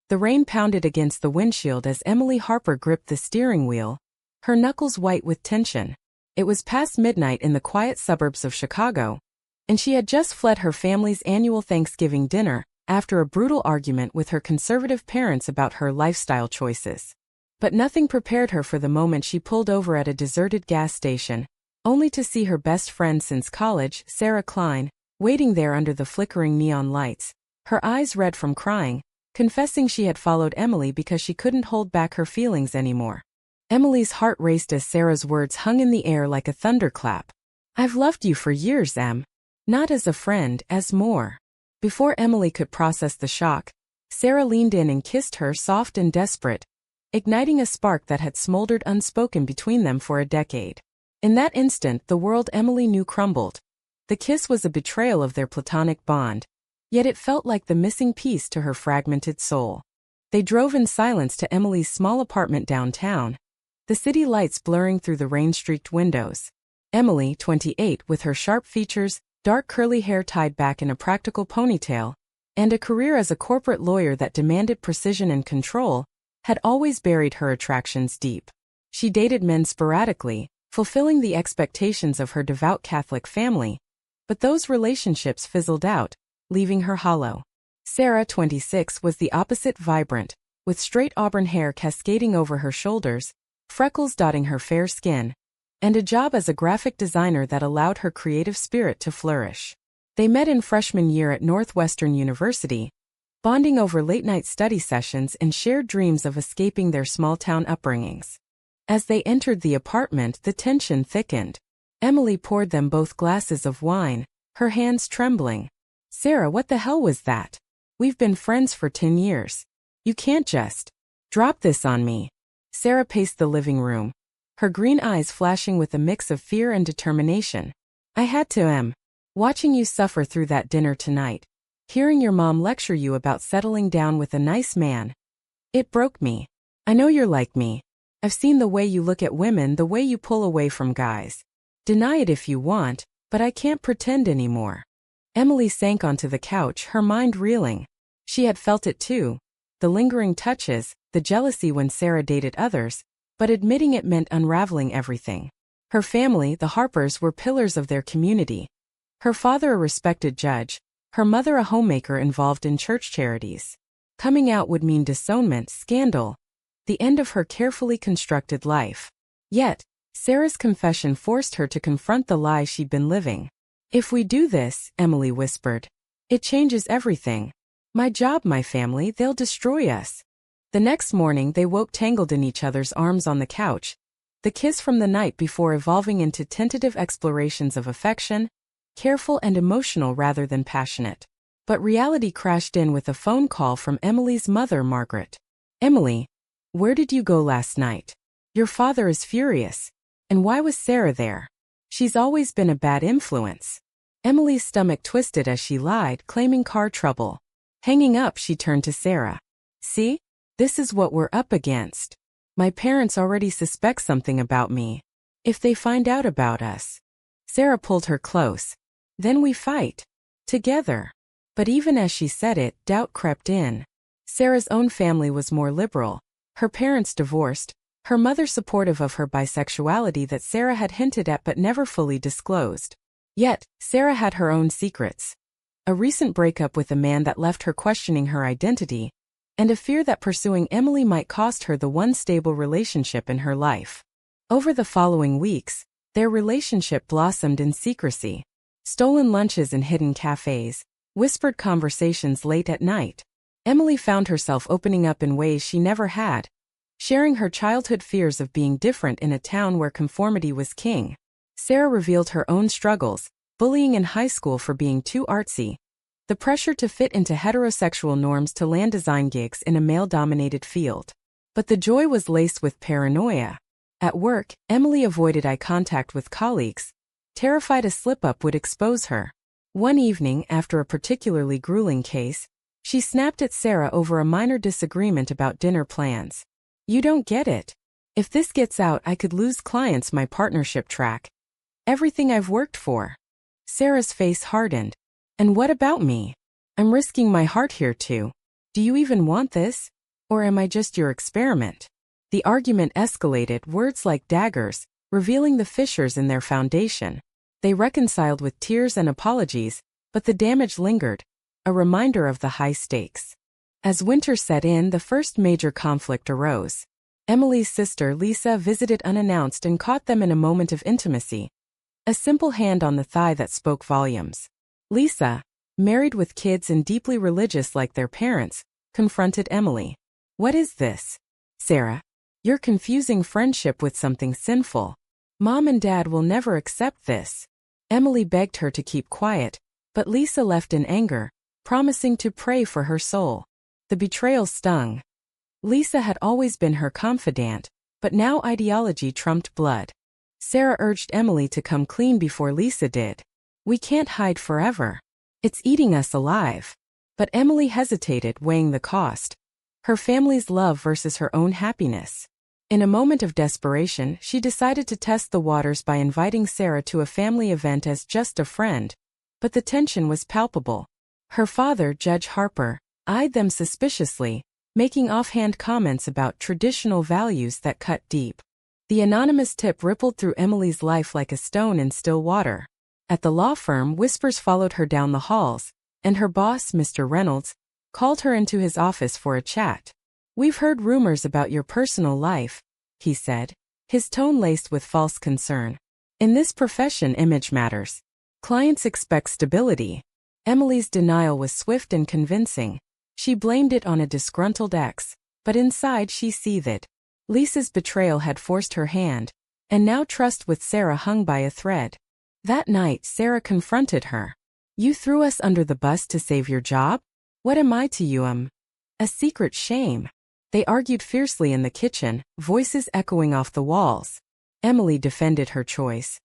The rain pounded against the windshield as Emily Harper gripped the steering wheel, her knuckles white with tension. It was past midnight in the quiet suburbs of Chicago, and she had just fled her family's annual Thanksgiving dinner after a brutal argument with her conservative parents about her lifestyle choices. But nothing prepared her for the moment she pulled over at a deserted gas station, only to see her best friend since college, Sarah Klein, waiting there under the flickering neon lights, her eyes red from crying, confessing she had followed Emily because she couldn't hold back her feelings anymore. Emily's heart raced as Sarah's words hung in the air like a thunderclap. "I've loved you for years, Em. Not as a friend, as more." Before Emily could process the shock, Sarah leaned in and kissed her, soft and desperate, igniting a spark that had smoldered unspoken between them for a decade. In that instant, the world Emily knew crumbled. The kiss was a betrayal of their platonic bond, yet it felt like the missing piece to her fragmented soul. They drove in silence to Emily's small apartment downtown, the city lights blurring through the rain-streaked windows. Emily, 28, with her sharp features, dark curly hair tied back in a practical ponytail, and a career as a corporate lawyer that demanded precision and control, had always buried her attractions deep. She dated men sporadically, fulfilling the expectations of her devout Catholic family, but those relationships fizzled out, leaving her hollow. Sarah, 26, was the opposite, vibrant, with straight auburn hair cascading over her shoulders, freckles dotting her fair skin, and a job as a graphic designer that allowed her creative spirit to flourish. They met in freshman year at Northwestern University, bonding over late-night study sessions and shared dreams of escaping their small-town upbringings. As they entered the apartment, the tension thickened. Emily poured them both glasses of wine, her hands trembling. "Sarah, what the hell was that? We've been friends for 10 years. You can't just drop this on me." Sarah paced the living room, her green eyes flashing with a mix of fear and determination. "I had to, Em. Watching you suffer through that dinner tonight, hearing your mom lecture you about settling down with a nice man. It broke me. I know you're like me. I've seen the way you look at women, the way you pull away from guys. Deny it if you want, but I can't pretend anymore." Emily sank onto the couch, her mind reeling. She had felt it too. The lingering touches, the jealousy when Sarah dated others, but admitting it meant unraveling everything. Her family, the Harpers, were pillars of their community. Her father a respected judge, her mother a homemaker involved in church charities. Coming out would mean disownment, scandal, the end of her carefully constructed life. Yet, Sarah's confession forced her to confront the lie she'd been living. "If we do this," Emily whispered, "it changes everything. My job, my family, they'll destroy us." The next morning they woke tangled in each other's arms on the couch, the kiss from the night before evolving into tentative explorations of affection, careful and emotional rather than passionate. But reality crashed in with a phone call from Emily's mother, Margaret. "Emily, where did you go last night? Your father is furious. And why was Sarah there? She's always been a bad influence." Emily's stomach twisted as she lied, claiming car trouble. Hanging up, she turned to Sarah. "See? This is what we're up against. My parents already suspect something about me. If they find out about us." Sarah pulled her close. "Then we fight. Together." But even as she said it, doubt crept in. Sarah's own family was more liberal. Her parents divorced, her mother supportive of her bisexuality that Sarah had hinted at but never fully disclosed. Yet, Sarah had her own secrets. A recent breakup with a man that left her questioning her identity, and a fear that pursuing Emily might cost her the one stable relationship in her life. Over the following weeks, their relationship blossomed in secrecy. Stolen lunches in hidden cafes, whispered conversations late at night. Emily found herself opening up in ways she never had, sharing her childhood fears of being different in a town where conformity was king. Sarah revealed her own struggles, bullying in high school for being too artsy, the pressure to fit into heterosexual norms to land design gigs in a male-dominated field. But the joy was laced with paranoia. At work, Emily avoided eye contact with colleagues, terrified a slip-up would expose her. One evening, after a particularly grueling case, she snapped at Sarah over a minor disagreement about dinner plans. "You don't get it. If this gets out, I could lose clients, my partnership track. Everything I've worked for." Sarah's face hardened. "And what about me? I'm risking my heart here too. Do you even want this?" Or am I just your experiment? The argument escalated, words like daggers, revealing the fissures in their foundation. They reconciled with tears and apologies, but the damage lingered, a reminder of the high stakes. As winter set in, the first major conflict arose. Emily's sister Lisa visited unannounced and caught them in a moment of intimacy. A simple hand on the thigh that spoke volumes. Lisa, married with kids and deeply religious like their parents, confronted Emily. What is this? Sarah, you're confusing friendship with something sinful. Mom and Dad will never accept this. Emily begged her to keep quiet, but Lisa left in anger, promising to pray for her soul. The betrayal stung. Lisa had always been her confidant, but now ideology trumped blood. Sarah urged Emily to come clean before Lisa did. We can't hide forever. It's eating us alive. But Emily hesitated, weighing the cost. Her family's love versus her own happiness. In a moment of desperation, she decided to test the waters by inviting Sarah to a family event as just a friend. But the tension was palpable. Her father, Judge Harper, eyed them suspiciously, making offhand comments about traditional values that cut deep. The anonymous tip rippled through Emily's life like a stone in still water. At the law firm, whispers followed her down the halls, and her boss, Mr. Reynolds, called her into his office for a chat. We've heard rumors about your personal life, he said, his tone laced with false concern. In this profession, image matters. Clients expect stability. Emily's denial was swift and convincing. She blamed it on a disgruntled ex, but inside she seethed. Lisa's betrayal had forced her hand, and now trust with Sarah hung by a thread. That night, Sarah confronted her. You threw us under the bus to save your job? What am I to you? A secret shame. They argued fiercely in the kitchen, voices echoing off the walls. Emily defended her choice.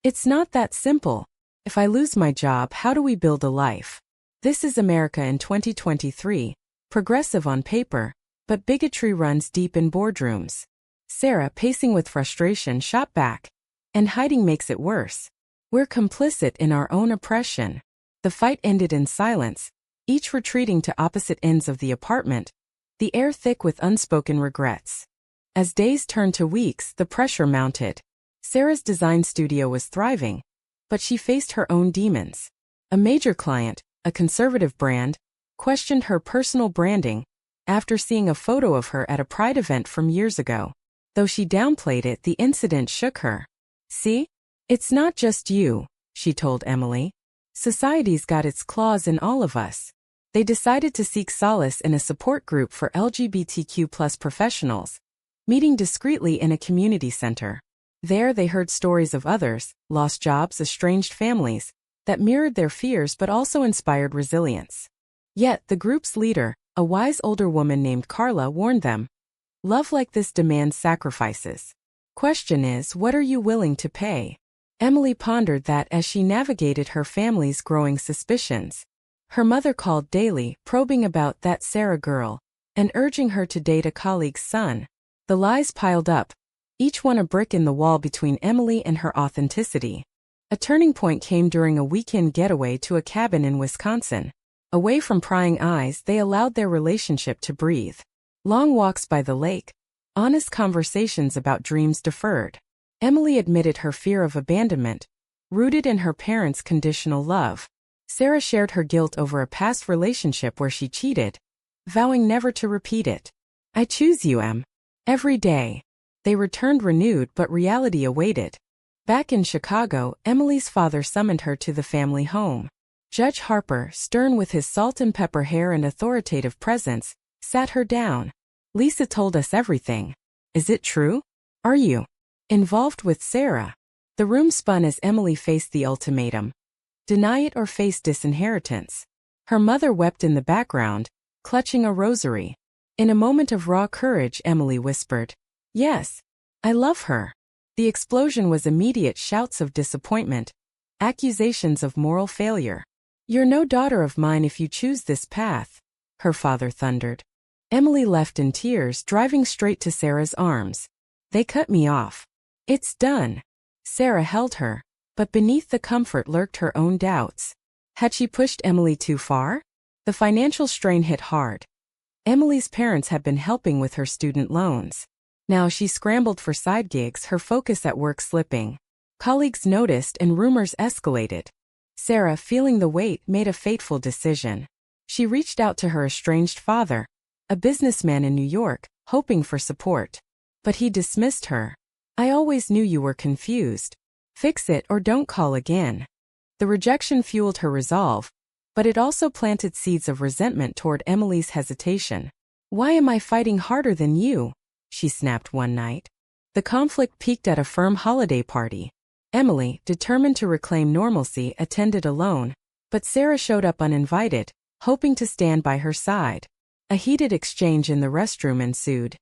It's not that simple. If I lose my job, how do we build a life? This is America in 2023, progressive on paper, but bigotry runs deep in boardrooms. Sarah, pacing with frustration, shot back. And hiding makes it worse. We're complicit in our own oppression. The fight ended in silence, each retreating to opposite ends of the apartment, the air thick with unspoken regrets. As days turned to weeks, the pressure mounted. Sarah's design studio was thriving, but she faced her own demons. A major client, a conservative brand, questioned her personal branding after seeing a photo of her at a Pride event from years ago. Though she downplayed it, the incident shook her. See? It's not just you, she told Emily. Society's got its claws in all of us. They decided to seek solace in a support group for LGBTQ+ professionals, meeting discreetly in a community center. There they heard stories of others, lost jobs, estranged families, that mirrored their fears but also inspired resilience. Yet the group's leader, a wise older woman named Carla, warned them. Love like this demands sacrifices. Question is, what are you willing to pay? Emily pondered that as she navigated her family's growing suspicions. Her mother called daily, probing about that Sarah girl, and urging her to date a colleague's son. The lies piled up, each one a brick in the wall between Emily and her authenticity. A turning point came during a weekend getaway to a cabin in Wisconsin. Away from prying eyes, they allowed their relationship to breathe. Long walks by the lake, honest conversations about dreams deferred. Emily admitted her fear of abandonment, rooted in her parents' conditional love. Sarah shared her guilt over a past relationship where she cheated, vowing never to repeat it. I choose you, Em. Every day. They returned renewed, but reality awaited. Back in Chicago, Emily's father summoned her to the family home. Judge Harper, stern with his salt and pepper hair and authoritative presence, sat her down. Lisa told us everything. Is it true? Are you involved with Sarah? The room spun as Emily faced the ultimatum. Deny it or face disinheritance. Her mother wept in the background, clutching a rosary. In a moment of raw courage, Emily whispered, Yes, I love her. The explosion was immediate, shouts of disappointment, accusations of moral failure. You're no daughter of mine if you choose this path, her father thundered. Emily left in tears, driving straight to Sarah's arms. They cut me off. It's done. Sarah held her, but beneath the comfort lurked her own doubts. Had she pushed Emily too far? The financial strain hit hard. Emily's parents had been helping with her student loans. Now she scrambled for side gigs, her focus at work slipping. Colleagues noticed and rumors escalated. Sarah, feeling the weight, made a fateful decision. She reached out to her estranged father, a businessman in New York, hoping for support. But he dismissed her. "I always knew you were confused. Fix it or don't call again." The rejection fueled her resolve, but it also planted seeds of resentment toward Emily's hesitation. "Why am I fighting harder than you?" she snapped one night. The conflict peaked at a firm holiday party. Emily, determined to reclaim normalcy, attended alone, but Sarah showed up uninvited, hoping to stand by her side. A heated exchange in the restroom ensued.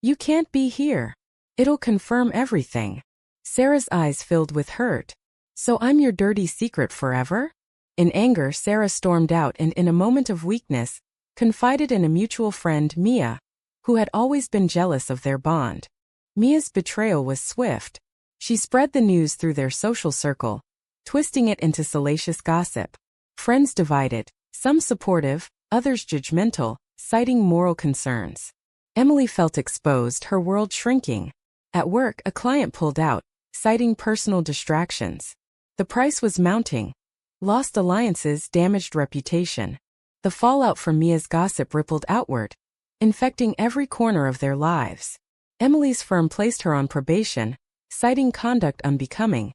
"You can't be here. It'll confirm everything." Sarah's eyes filled with hurt. "So I'm your dirty secret forever?" In anger, Sarah stormed out and, in a moment of weakness, confided in a mutual friend, Mia, who had always been jealous of their bond. Mia's betrayal was swift. She spread the news through their social circle, twisting it into salacious gossip. Friends divided, some supportive, others judgmental, citing moral concerns. Emily felt exposed, her world shrinking. At work, a client pulled out, citing personal distractions. The price was mounting. Lost alliances, damaged reputation. The fallout from Mia's gossip rippled outward, infecting every corner of their lives. Emily's firm placed her on probation, citing conduct unbecoming,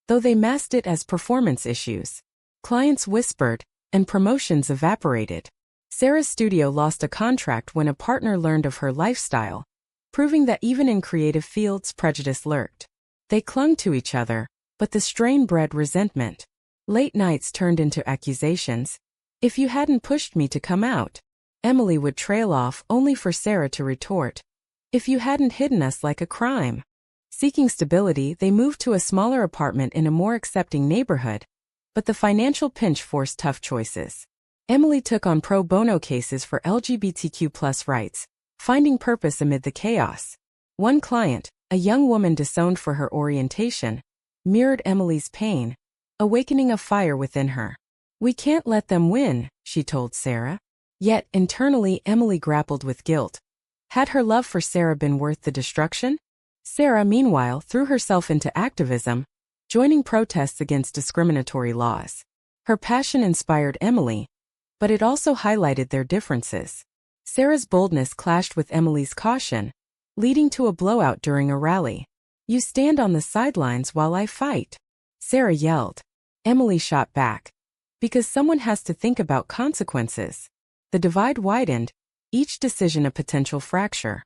though they masked it as performance issues. Clients whispered, and promotions evaporated. Sarah's studio lost a contract when a partner learned of her lifestyle, proving that even in creative fields prejudice lurked. They clung to each other, but the strain bred resentment. Late nights turned into accusations. "If you hadn't pushed me to come out," Emily would trail off, only for Sarah to retort. "If you hadn't hidden us like a crime." Seeking stability, they moved to a smaller apartment in a more accepting neighborhood, but the financial pinch forced tough choices. Emily took on pro bono cases for LGBTQ+ rights, finding purpose amid the chaos. One client, a young woman disowned for her orientation, mirrored Emily's pain, awakening a fire within her. "We can't let them win," she told Sarah. Yet, internally, Emily grappled with guilt. Had her love for Sarah been worth the destruction? Sarah, meanwhile, threw herself into activism, joining protests against discriminatory laws. Her passion inspired Emily, but it also highlighted their differences. Sarah's boldness clashed with Emily's caution, leading to a blowout during a rally. "You stand on the sidelines while I fight," Sarah yelled. Emily shot back. "Because someone has to think about consequences." The divide widened, each decision a potential fracture.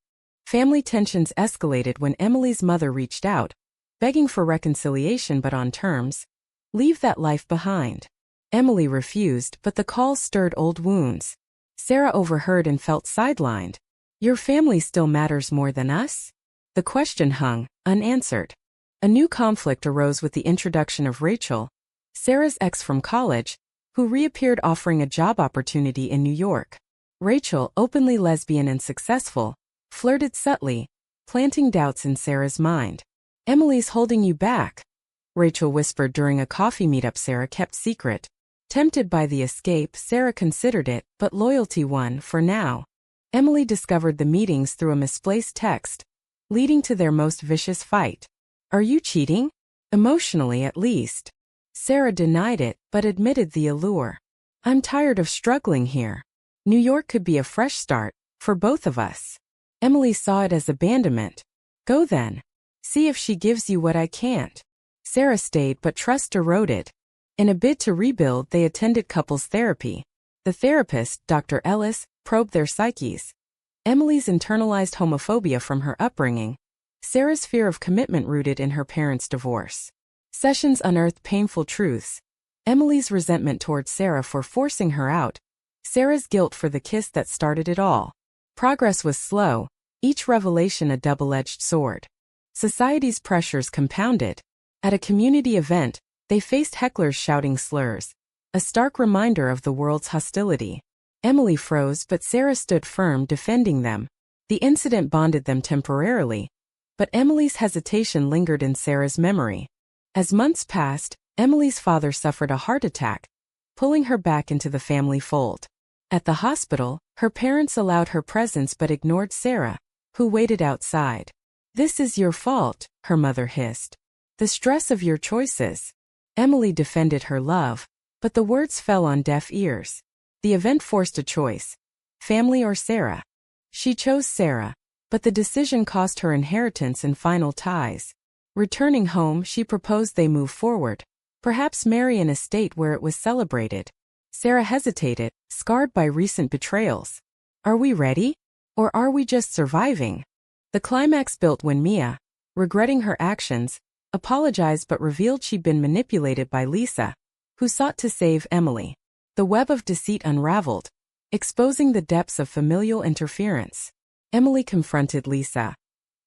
Family tensions escalated when Emily's mother reached out, begging for reconciliation but on terms. "Leave that life behind." Emily refused, but the call stirred old wounds. Sarah overheard and felt sidelined. "Your family still matters more than us?" The question hung, unanswered. A new conflict arose with the introduction of Rachel, Sarah's ex from college, who reappeared offering a job opportunity in New York. Rachel, openly lesbian and successful, flirted subtly, planting doubts in Sarah's mind. "Emily's holding you back," Rachel whispered during a coffee meetup Sarah kept secret. Tempted by the escape, Sarah considered it, but loyalty won for now. Emily discovered the meetings through a misplaced text, leading to their most vicious fight. "Are you cheating?" "Emotionally, at least." Sarah denied it, but admitted the allure. "I'm tired of struggling here. New York could be a fresh start, for both of us." Emily saw it as abandonment. "Go then. See if she gives you what I can't." Sarah stayed, but trust eroded. In a bid to rebuild, they attended couples therapy. The therapist, Dr. Ellis, probed their psyches. Emily's internalized homophobia from her upbringing, Sarah's fear of commitment rooted in her parents' divorce. Sessions unearthed painful truths. Emily's resentment toward Sarah for forcing her out, Sarah's guilt for the kiss that started it all. Progress was slow, each revelation a double-edged sword. Society's pressures compounded. At a community event, they faced hecklers shouting slurs, a stark reminder of the world's hostility. Emily froze, but Sarah stood firm, defending them. The incident bonded them temporarily, but Emily's hesitation lingered in Sarah's memory. As months passed, Emily's father suffered a heart attack, pulling her back into the family fold. At the hospital, Her parents allowed her presence but ignored Sarah, who waited outside. "This is your fault," her mother hissed. "The stress of your choices." Emily defended her love, but the words fell on deaf ears. The event forced a choice: family or Sarah. She chose Sarah, but the decision cost her inheritance and final ties. Returning home, she proposed they move forward, perhaps marry in a state where it was celebrated. Sarah hesitated, scarred by recent betrayals. Are we ready? Or are we just surviving? The climax built when Mia, regretting her actions, apologized but revealed she'd been manipulated by Lisa, who sought to save Emily. The web of deceit unraveled, exposing the depths of familial interference. Emily confronted Lisa.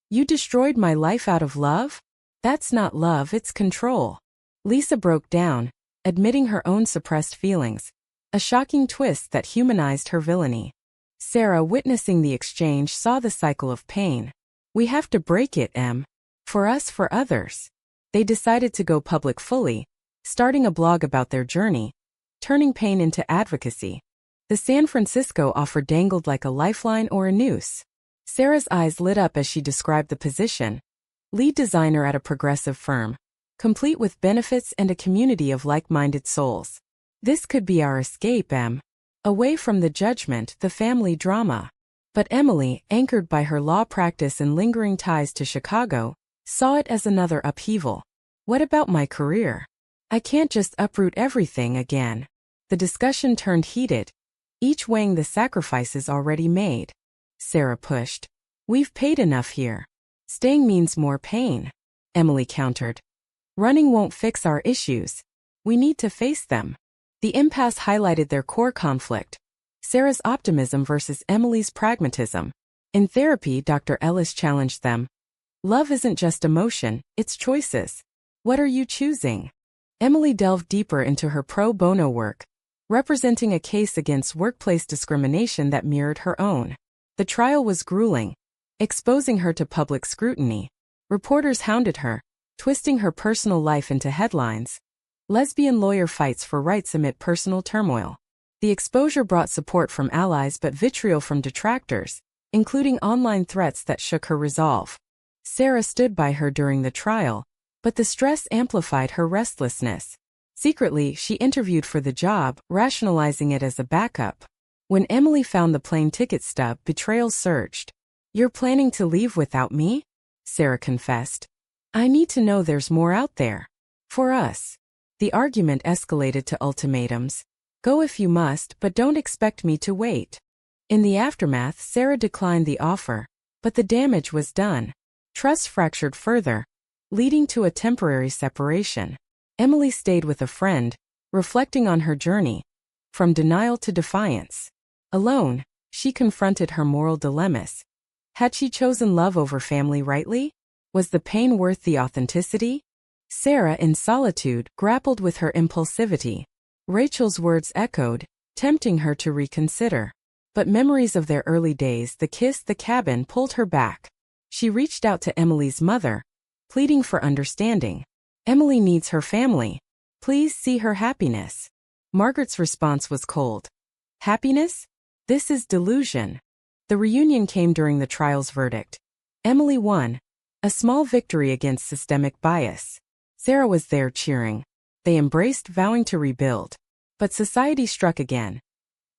"You destroyed my life out of love? That's not love, it's control." Lisa broke down, admitting her own suppressed feelings, a shocking twist that humanized her villainy. Sarah, witnessing the exchange, saw the cycle of pain. "We have to break it, Em. For us, for others." They decided to go public fully, starting a blog about their journey, turning pain into advocacy. The San Francisco offer dangled like a lifeline or a noose. Sarah's eyes lit up as she described the position: lead designer at a progressive firm, complete with benefits and a community of like-minded souls. "This could be our escape, Em. Away from the judgment, the family drama." But Emily, anchored by her law practice and lingering ties to Chicago, saw it as another upheaval. "What about my career? I can't just uproot everything again." The discussion turned heated, each weighing the sacrifices already made. Sarah pushed. "We've paid enough here. Staying means more pain." Emily countered. "Running won't fix our issues. We need to face them." The impasse highlighted their core conflict: Sarah's optimism versus Emily's pragmatism. In therapy, Dr. Ellis challenged them. "Love isn't just emotion, it's choices. What are you choosing?" Emily delved deeper into her pro bono work, representing a case against workplace discrimination that mirrored her own. The trial was grueling, exposing her to public scrutiny. Reporters hounded her, twisting her personal life into headlines. Lesbian lawyer fights for rights amid personal turmoil. The exposure brought support from allies but vitriol from detractors, including online threats that shook her resolve. Sarah stood by her during the trial, but the stress amplified her restlessness. Secretly, she interviewed for the job, rationalizing it as a backup. When Emily found the plane ticket stub, betrayal surged. "You're planning to leave without me?" Sarah confessed. "I need to know there's more out there. For us." The argument escalated to ultimatums. "Go if you must, but don't expect me to wait." In the aftermath, Sarah declined the offer, but the damage was done. Trust fractured further, leading to a temporary separation. Emily stayed with a friend, reflecting on her journey, from denial to defiance. Alone, she confronted her moral dilemmas. Had she chosen love over family rightly? Was the pain worth the authenticity? Sarah, in solitude, grappled with her impulsivity. Rachel's words echoed, tempting her to reconsider. But memories of their early days, the kiss, the cabin, pulled her back. She reached out to Emily's mother, pleading for understanding. "Emily needs her family. Please see her happiness." Margaret's response was cold. "Happiness? This is delusion." The reunion came during the trial's verdict. Emily won, a small victory against systemic bias. Sarah was there cheering. They embraced, vowing to rebuild. But society struck again.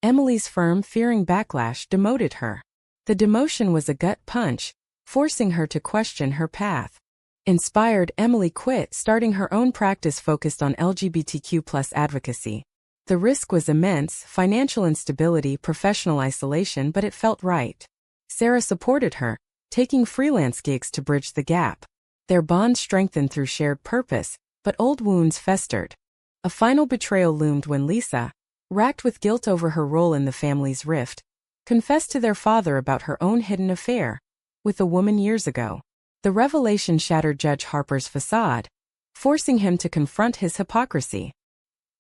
Emily's firm, fearing backlash, demoted her. The demotion was a gut punch, forcing her to question her path. Inspired, Emily quit, starting her own practice focused on LGBTQ+ advocacy. The risk was immense: financial instability, professional isolation, but it felt right. Sarah supported her, taking freelance gigs to bridge the gap. Their bond strengthened through shared purpose, but old wounds festered. A final betrayal loomed when Lisa, racked with guilt over her role in the family's rift, confessed to their father about her own hidden affair with a woman years ago. The revelation shattered Judge Harper's facade, forcing him to confront his hypocrisy.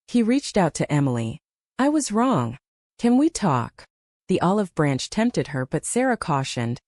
He reached out to Emily. "I was wrong. Can we talk?" The olive branch tempted her, but Sarah cautioned,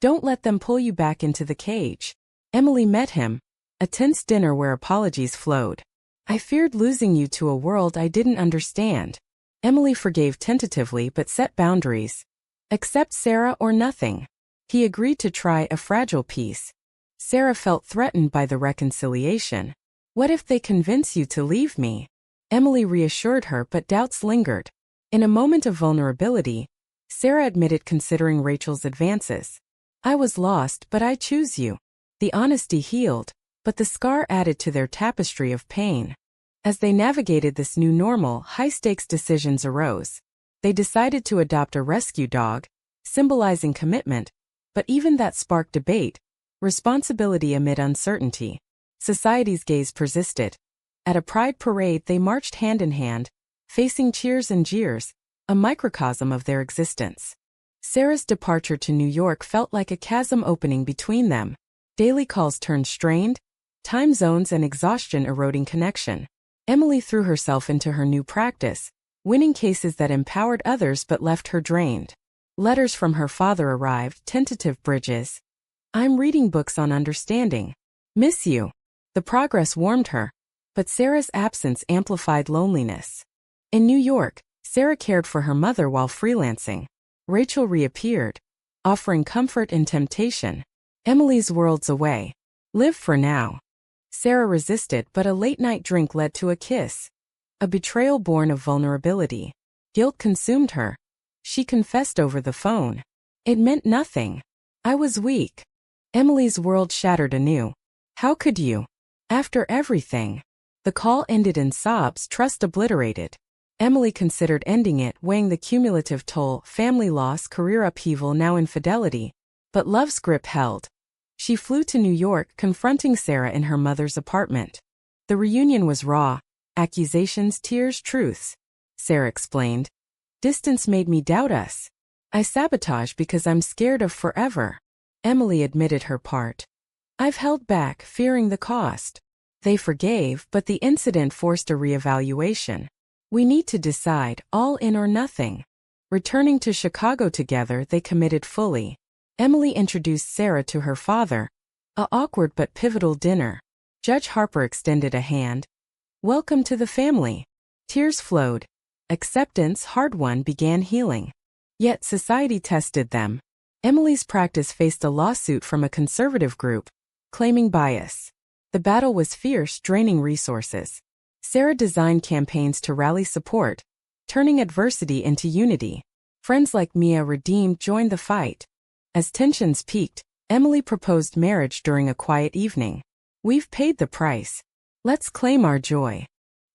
"Don't let them pull you back into the cage." Emily met him, a tense dinner where apologies flowed. "I feared losing you to a world I didn't understand." Emily forgave tentatively but set boundaries. Accept Sarah or nothing. He agreed to try a fragile peace. Sarah felt threatened by the reconciliation. What if they convince you to leave me? Emily reassured her, but doubts lingered. In a moment of vulnerability, Sarah admitted considering Rachel's advances. I was lost, but I choose you. The honesty healed, but the scar added to their tapestry of pain. As they navigated this new normal, high-stakes decisions arose. They decided to adopt a rescue dog, symbolizing commitment, but even that sparked debate, responsibility amid uncertainty. Society's gaze persisted. At a pride parade they marched hand in hand, facing cheers and jeers, a microcosm of their existence. Sarah's departure to New York felt like a chasm opening between them. Daily calls turned strained, time zones and exhaustion eroding connection. Emily threw herself into her new practice, winning cases that empowered others but left her drained. Letters from her father arrived, tentative bridges. I'm reading books on understanding. Miss you. The progress warmed her, but Sarah's absence amplified loneliness. In New York, Sarah cared for her mother while freelancing. Rachel reappeared, offering comfort and temptation. Emily's worlds away. Live for now. Sarah resisted, but a late-night drink led to a kiss. A betrayal born of vulnerability. Guilt consumed her. She confessed over the phone. It meant nothing. I was weak. Emily's world shattered anew. How could you? After everything. The call ended in sobs, trust obliterated. Emily considered ending it, weighing the cumulative toll, family loss, career upheaval, now infidelity. But love's grip held. She flew to New York, confronting Sarah in her mother's apartment. The reunion was raw. Accusations, tears, truths. Sarah explained. Distance made me doubt us. I sabotage because I'm scared of forever. Emily admitted her part. I've held back, fearing the cost. They forgave, but the incident forced a reevaluation. We need to decide, all in or nothing. Returning to Chicago together, they committed fully. Emily introduced Sarah to her father. A awkward but pivotal dinner. Judge Harper extended a hand. Welcome to the family. Tears flowed. Acceptance, hard won, began healing. Yet society tested them. Emily's practice faced a lawsuit from a conservative group, claiming bias. The battle was fierce, draining resources. Sarah designed campaigns to rally support, turning adversity into unity. Friends like Mia Redeemed joined the fight. As tensions peaked, Emily proposed marriage during a quiet evening. We've paid the price. Let's claim our joy.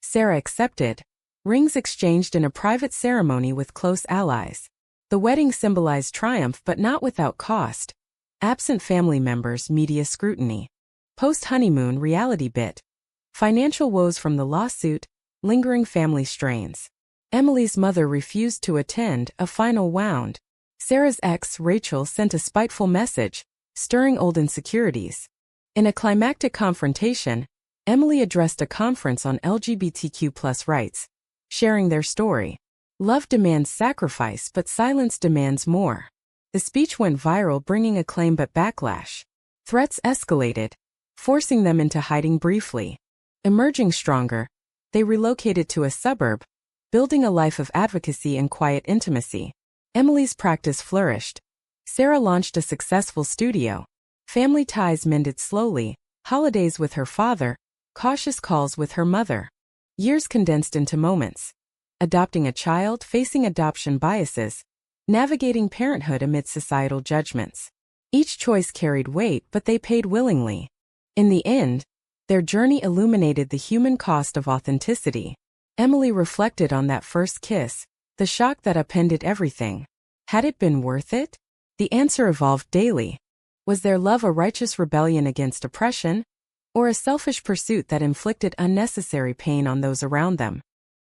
Sarah accepted. Rings exchanged in a private ceremony with close allies. The wedding symbolized triumph but not without cost. Absent family members, media scrutiny. Post-honeymoon, reality bit. Financial woes from the lawsuit, lingering family strains. Emily's mother refused to attend, a final wound. Sarah's ex, Rachel, sent a spiteful message, stirring old insecurities. In a climactic confrontation, Emily addressed a conference on LGBTQ+ rights, sharing their story. Love demands sacrifice, but silence demands more. The speech went viral, bringing acclaim but backlash. Threats escalated, forcing them into hiding briefly. Emerging stronger, they relocated to a suburb, building a life of advocacy and quiet intimacy. Emily's practice flourished. Sarah launched a successful studio. Family ties mended slowly, holidays with her father, cautious calls with her mother. Years condensed into moments. Adopting a child, facing adoption biases, navigating parenthood amid societal judgments. Each choice carried weight, but they paid willingly. In the end, their journey illuminated the human cost of authenticity. Emily reflected on that first kiss, the shock that upended everything. Had it been worth it? The answer evolved daily. Was their love a righteous rebellion against oppression, or a selfish pursuit that inflicted unnecessary pain on those around them?